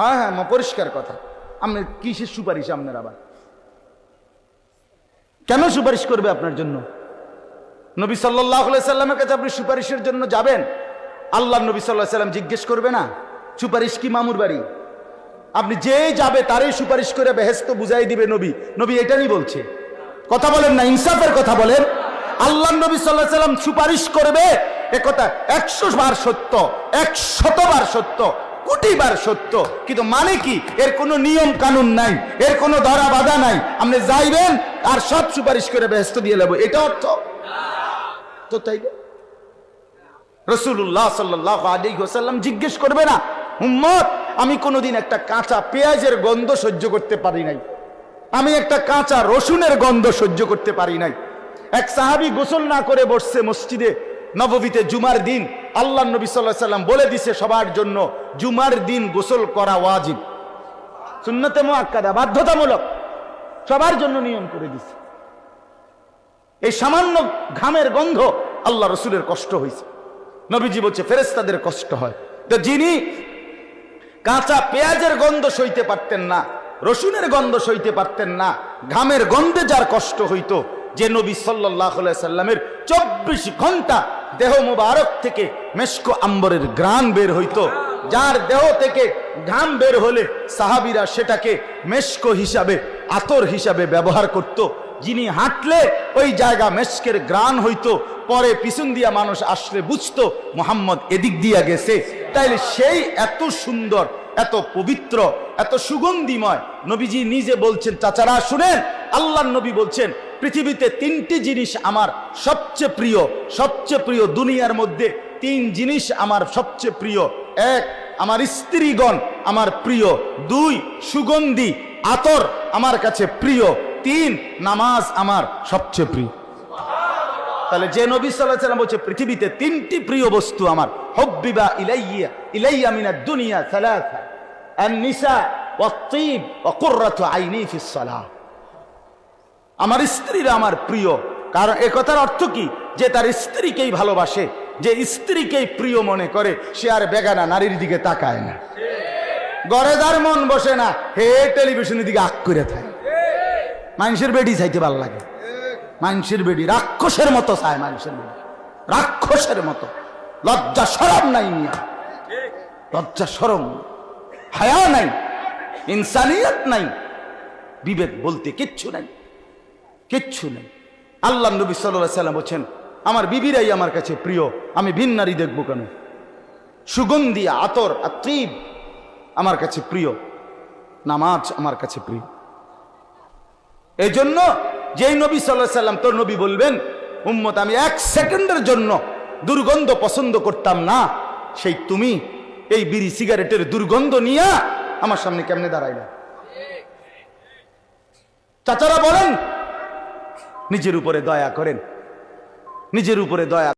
হ্যাঁ হ্যাঁ, পরিষ্কার কথা। আপনার কিসের সুপারিশ? আপনার আবার কেন সুপারিশ করবে আপনার জন্য? নবী সাল্লাল্লাহু আলাইহি সাল্লামের কাছে আপনি সুপারিশের জন্য যাবেন, আল্লাহ নবী সাল্লাল্লাহু আলাইহি সাল্লাম জিজ্ঞেস করবে না সুপারিশ কি মামুর বাড়ি? আপনি যে যাবে তারই সুপারিশ করে বেহেশত বুঝাই দিবে নবী। নবী এটা নিয়ে বলছে, কথা বলেন না, ইনসাফের কথা বলেন। আল্লাহ নবী সাল্লাল্লাহু আলাইহি সাল্লাম সুপারিশ করবে এ কথা 100 বার সত্য, 100 বার সত্য, কোটি বার সত্য, কিন্তু মানে কি এর কোনো নিয়ম কানুন নাই, এর কোনো ধরা বাধা নাই। আপনি যাইবেন আর সব সুপারিশ করে বেহেশত দিয়ে নেব, এটা অর্থ তো তাই না? রাসূলুল্লাহ সাল্লাল্লাহু আলাইহি ওয়াসাল্লাম জিজ্ঞেস করবে না, উম্মত আমি কোনোদিন একটা কাঁচা পেঁয়াজের গন্ধ সহ্য করতে পারি নাই, আমি একটা কাঁচা রসুনের গন্ধ সহ্য করতে পারি নাই। এক সাহাবী গোসল না করে বসছে মসজিদে নববীতে জুমার দিন, আল্লাহ নবী সাল্লাল্লাহু আলাইহি সাল্লাম বলে দিছে সবার জন্য জুমার দিন গোসল করা ওয়াজিব, সুন্নতে মুআক্কাদা, বাধ্যতামূলক, সবার জন্য নিয়ম করে দিছে। এই সামান্য ঘামের গন্ধ আল্লাহ রসুলের কষ্ট হয়েছে। নবীজি বলছে ফেরেশতাদের কষ্ট হয়। তো যিনি কাঁচা পেঁয়াজের গন্ধ সইতে পারতেন না, রসুনের গন্ধ সইতে পারতেন না, ঘামের গন্ধে যার কষ্ট হইতো, যে নবী সাল্লাল্লাহু আলাইহি সাল্লামের 24 ঘন্টা দেহ মুবারক থেকে মেশকো আম্বরের ঘ্রাণ বের হইতো, যার দেহ থেকে ঘাম বের হলে সাহাবীরা সেটাকে মেশকো হিসাবে, আতর হিসাবে ব্যবহার করত, যিনি হাঁটলে ওই জায়গা মেশকের ঘ্রাণ হইতো, পরে পিছন দিয়া মানুষ আসলে বুঝতো মুহাম্মদ এদিক দিয়া গেছে। তাইলে সেই এত সুন্দর, এত পবিত্র, এত সুগন্ধিময় নবীজি নিজে বলছেন, চাচারা শুনেন, আল্লাহর নবী বলছেন পৃথিবীতে 3টি জিনিস আমার সবচেয়ে প্রিয়, সবচেয়ে প্রিয় দুনিয়ার মধ্যে 3 জিনিস আমার সবচেয়ে প্রিয়। 1 আমার স্ত্রীগণ আমার প্রিয়, 2 সুগন্ধি আতর আমার কাছে প্রিয়, 3 নামাজ আমার সবচেয়ে প্রিয়। তাহলে যে নবী সাল্লাল্লাহু আলাইহি ওয়াসাল্লাম বলছে পৃথিবীতে 3টি প্রিয় বস্তু আমার, হুব্বিবা ইলাইয়া মিনাদ দুনিয়া সালাসা, আন-নিসা ওয়াত-তিব ওয়া কুররাতু আইনি ফিস সালাহ। আমার স্ত্রীরা আমার প্রিয়, কারণ এ কথার অর্থ কি, যে তার স্ত্রীকেই ভালোবাসে, যে স্ত্রীকেই প্রিয় মনে করে, সে আর বেগানা নারীর দিকে তাকায় না, ঘরে যার মন বসে না, হে টেলিভিশনের দিকে আঁক করে থাকে। মানুষের বেডি চাইতে ভালো লাগে, মানুষের বেডি রাক্ষসের মতো চায়, মানুষের বেডি রাক্ষসের মতো, লজ্জা শরম নাই মিয়া, লজ্জা শরম, হায়া নাই, ইনসানিয়ত নাই, বিবেক বলতে কিচ্ছু নাই, কিচ্ছু নেই। আল্লাহ নবী সাল্লাল্লাহু আলাইহি ওয়াসাল্লাম বলেন আমার বিবিরাই আমার কাছে প্রিয়, আমি ভিন নারী দেখবো কেন? সুগন্ধি আতর আত্রিব আমার কাছে প্রিয়, নামাজ আমার কাছে প্রিয়। এই জন্য যেই নবী সাল্লাল্লাহু আলাইহি ওয়াসাল্লাম, তোর নবী বলবেন উম্মত আমি 1 সেকেন্ডের জন্য দুর্গন্ধ পছন্দ করতাম না, সেই তুমি এই বিড়ি সিগারেটের দুর্গন্ধ নিয়ে আমার সামনে কেমনে দাঁড়াইলা? চাচারা বলেন নিজের উপরে দয়া করেন, নিজের উপরে দয়া